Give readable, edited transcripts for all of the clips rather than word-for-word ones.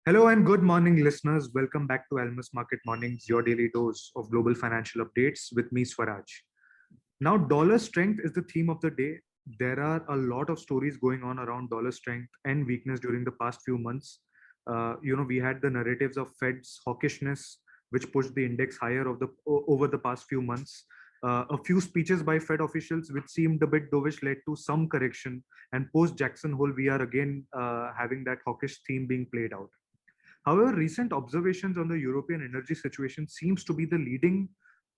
Hello and good morning, listeners. Welcome back to Almus Market Mornings, your daily dose of global financial updates with me, Swaraj. Now, dollar strength is the theme of the day. There are a lot of stories going on around dollar strength and weakness during the past few months. We had the narratives of Fed's hawkishness, which pushed the index higher over the past few months. A few speeches by Fed officials, which seemed a bit dovish, led to some correction. And post Jackson Hole, we are again having that hawkish theme being played out. However, recent observations on the European energy situation seems to be the leading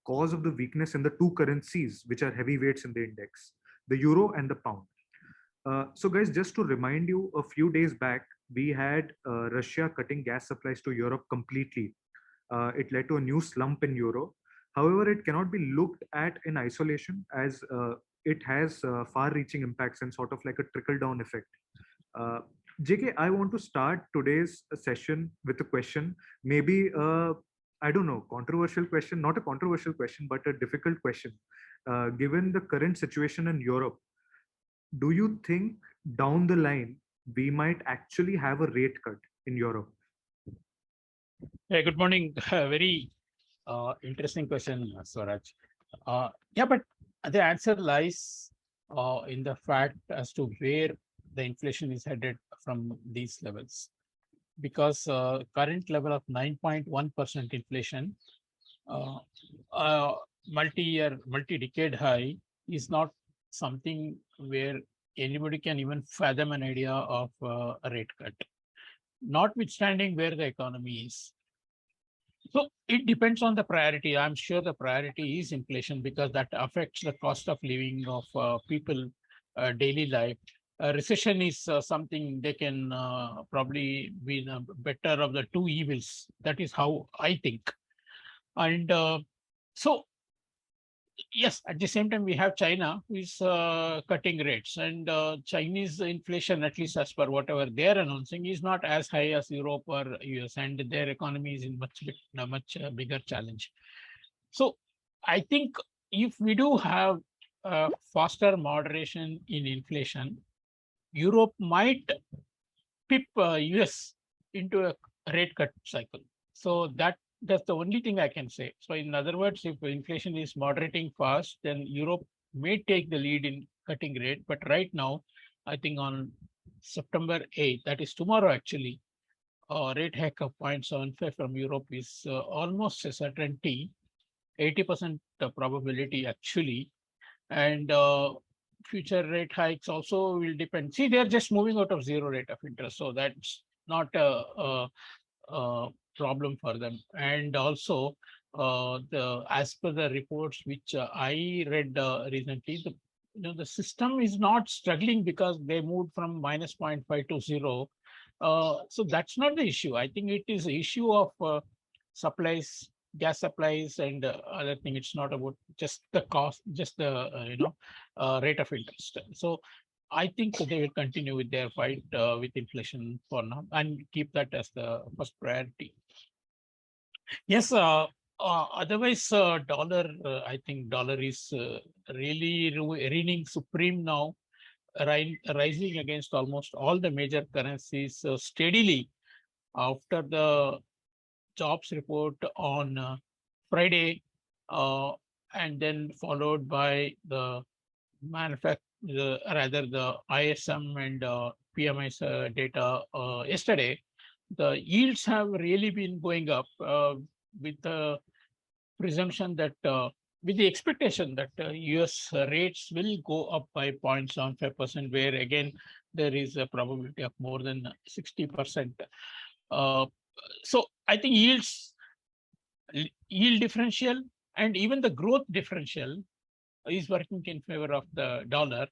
cause of the weakness in the two currencies, which are heavyweights in the index, the euro and the pound. So, guys, just to remind you, a few days back, we had Russia cutting gas supplies to Europe completely. It led to a new slump in euro. However, it cannot be looked at in isolation as it has far-reaching impacts and sort of like a trickle-down effect. Uh, JK, I want to start today's session with a question, maybe I don't know, controversial question, not a controversial question, but a difficult question. Given the current situation in Europe, do you think down the line we might actually have a rate cut in Europe? Yeah, good morning. Very interesting question, Swaraj. But the answer lies in the fact as to where the inflation is headed from these levels. Because current level of 9.1% inflation, uh, multi-year, multi-decade high is not something where anybody can even fathom an idea of a rate cut, notwithstanding where the economy is. So it depends on the priority. I'm sure the priority is inflation because that affects the cost of living of people daily life. Recession is something they can probably be the better of the two evils. That is how I think. And so yes, at the same time, we have China who is cutting rates, and Chinese inflation, at least as per whatever they are announcing, is not as high as Europe or US, and their economy is in a much bigger challenge. So I think if we do have faster moderation in inflation, Europe might pip US into a rate cut cycle. So that's the only thing I can say. So in other words, if inflation is moderating fast, then Europe may take the lead in cutting rate. But right now, I think on September 8th, that is tomorrow actually, rate hike of 0.75 from Europe is almost a certainty, 80% probability actually. And future rate hikes also will depend. See, they're just moving out of zero rate of interest. So that's not a problem for them. And also, as per the reports which I read recently, the system is not struggling because they moved from minus 0.5 to zero. So that's not the issue. I think it is the issue of supplies, gas supplies, and other thing. It's not about just the cost, just the rate of interest. So I think they will continue with their fight with inflation for now and keep that as the first priority. Yes, otherwise, dollar, I think dollar is really reigning supreme now, rising against almost all the major currencies steadily after the jobs report on Friday, and then followed by the rather the ISM and PMI's data yesterday. The yields have really been going up with the presumption that with the expectation that US rates will go up by 0.75%, where again there is a probability of more than 60%. So I think yield differential and even the growth differential is working in favor of the dollar.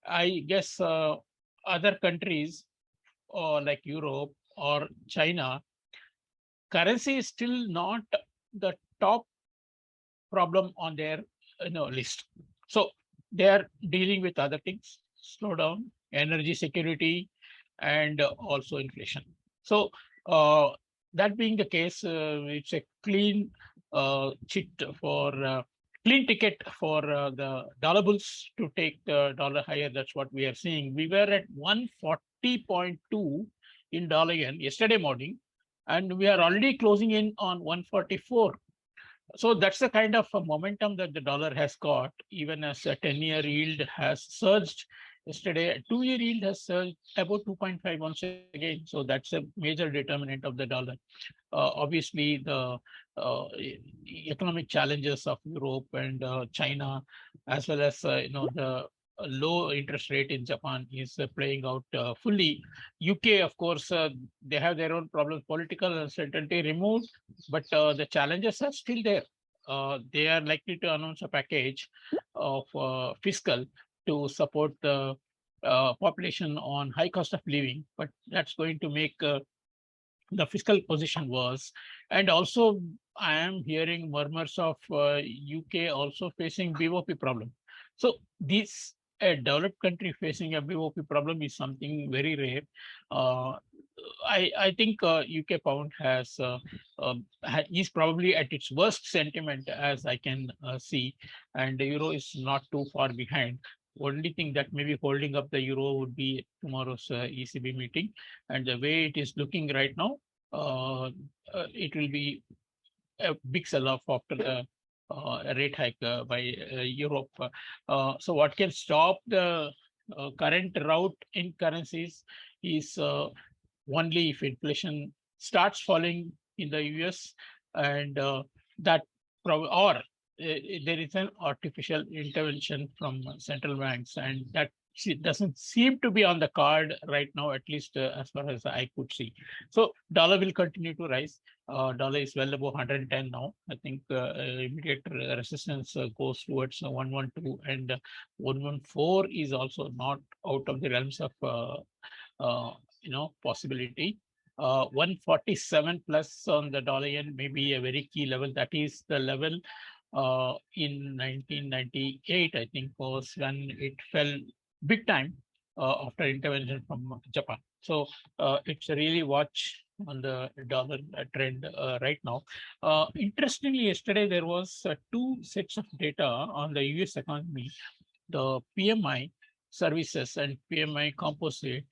I guess other countries like Europe or China, currency is still not the top problem on their list. So they are dealing with other things, slowdown, energy security, and also inflation. So that being the case, it's a clean clean ticket for the dollar bulls to take the dollar higher. That's what we are seeing. We were at 140.2 in dollar yen yesterday morning. and we are already closing in on 144. So that's the kind of momentum that the dollar has got, even as a 10-year yield has surged. Yesterday, a 2-year yield has surged about 2.5 once again. So that's a major determinant of the dollar. Obviously, the economic challenges of Europe and China, as well as the low interest rate in Japan is playing out fully. UK, of course, they have their own problems, political uncertainty removed, but the challenges are still there. They are likely to announce a package of fiscal to support the population on high cost of living, but that's going to make the fiscal position was. And also, I am hearing murmurs of UK also facing BOP problem. So this a developed country facing a BOP problem is something very rare. Uh, I think UK pound has is probably at its worst sentiment as I can see, and the euro is not too far behind. Only thing that may be holding up the euro would be tomorrow's ECB meeting, and the way it is looking right now, it will be a big sell-off after the rate hike by Europe. So what can stop the current route in currencies is only if inflation starts falling in the US, and that or there is an artificial intervention from central banks, and that doesn't seem to be on the card right now, at least as far as I could see. So dollar will continue to rise. Dollar is well above 110 now. I think immediate resistance goes towards 112, and 114 is also not out of the realms of uh, possibility. 147 plus on the dollar yen may be a very key level. That is the level in 1998, I think, was when it fell big time after intervention from Japan. So it's a really watch on the dollar trend right now. Interestingly, yesterday there was two sets of data on the US economy, the PMI services and PMI composite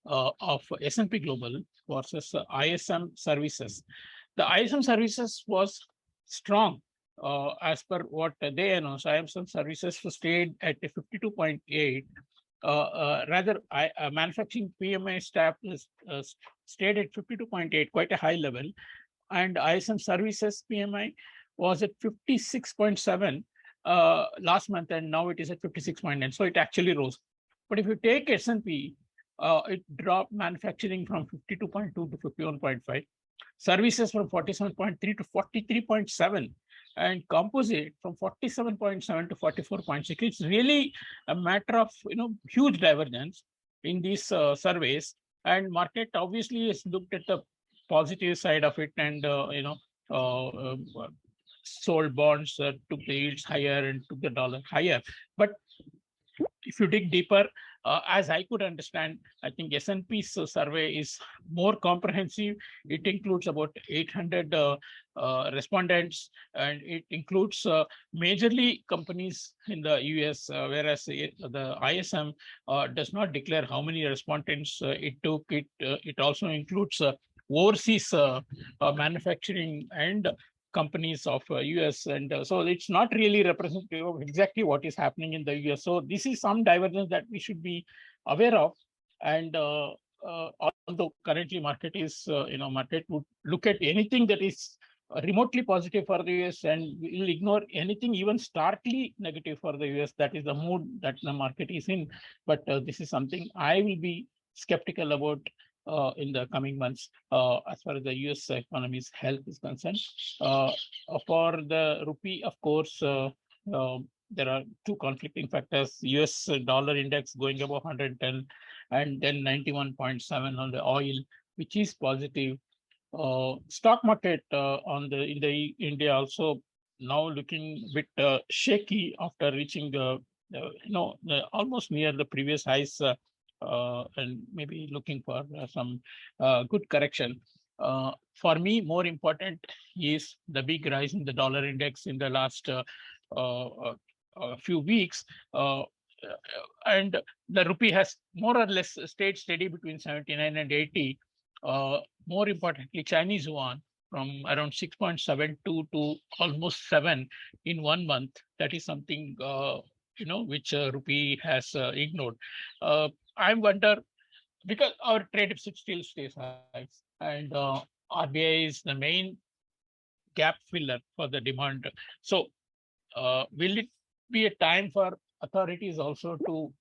of S&P Global versus ISM services. The ISM services was strong as per what they announced. ISM services stayed at 52.8. Manufacturing PMI staff stayed at 52.8, quite a high level, and ISM services PMI was at 56.7 last month, and now it is at 56.9. So it actually rose. But if you take S&P, it dropped manufacturing from 52.2 to 51.5, services from 47.3 to 43.7, and composite from 47.7 to 44.6. It's really a matter of huge divergence in these surveys, and market obviously has looked at the positive side of it, and sold bonds, took the yields higher and took the dollar higher. But if you dig deeper, as I could understand, I think S&P's survey is more comprehensive. It includes about 800 respondents, and it includes majorly companies in the US, whereas the ISM does not declare how many respondents it took. It also includes overseas manufacturing and companies of US, and so it's not really representative of exactly what is happening in the US. So this is some divergence that we should be aware of, and although currently market is market would look at anything that is remotely positive for the US and will ignore anything even starkly negative for the US. That is the mood that the market is in. But this is something I will be skeptical about in the coming months as far as the US economy's health is concerned. For the rupee, of course, there are two conflicting factors: US dollar index going above 110, and then 91.7 on the oil, which is positive. Stock market in the India also now looking a bit shaky after reaching almost near the previous highs, and maybe looking for some good correction. For me, more important is the big rise in the dollar index in the last few weeks. And the rupee has more or less stayed steady between 79 and 80. more importantly, Chinese yuan from around 6.72 to almost 7 in 1 month. That is something which rupee has ignored. I wonder, because our trade deficit still stays high, and RBI is the main gap filler for the demand. So, will it be a time for authorities also to,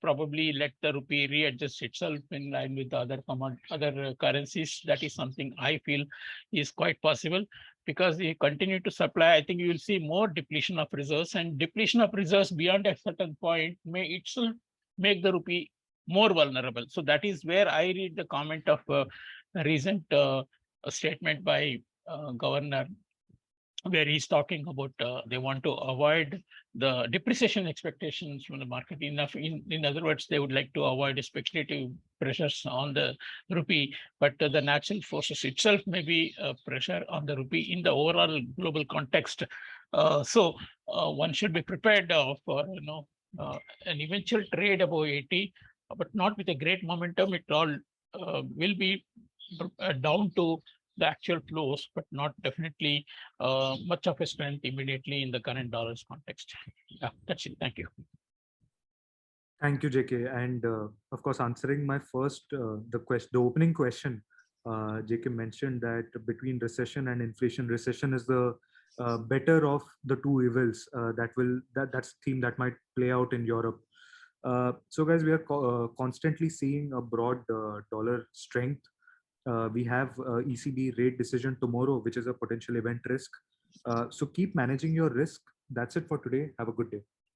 probably let the rupee readjust itself in line with the other currencies? That is something I feel is quite possible, because they continue to supply. I think you will see more depletion of reserves, and depletion of reserves beyond a certain point may itself make the rupee more vulnerable. So that is where I read the comment of a recent statement by Governor, where he's talking about they want to avoid the depreciation expectations from the market. In other words, they would like to avoid speculative pressures on the rupee, but the natural forces itself may be pressure on the rupee in the overall global context. So one should be prepared for an eventual trade above 80, but not with a great momentum. It all will be down to the actual flows, but not definitely much of a strength immediately in the current dollars context. Yeah, that's it. Thank you. Thank you, JK. And of course, answering my first, the opening question, JK mentioned that between recession and inflation, recession is the better of the two evils. That's theme that might play out in Europe. So, guys, we are constantly seeing a broad dollar strength. We have ECB rate decision tomorrow, which is a potential event risk. So keep managing your risk. That's it for today. Have a good day.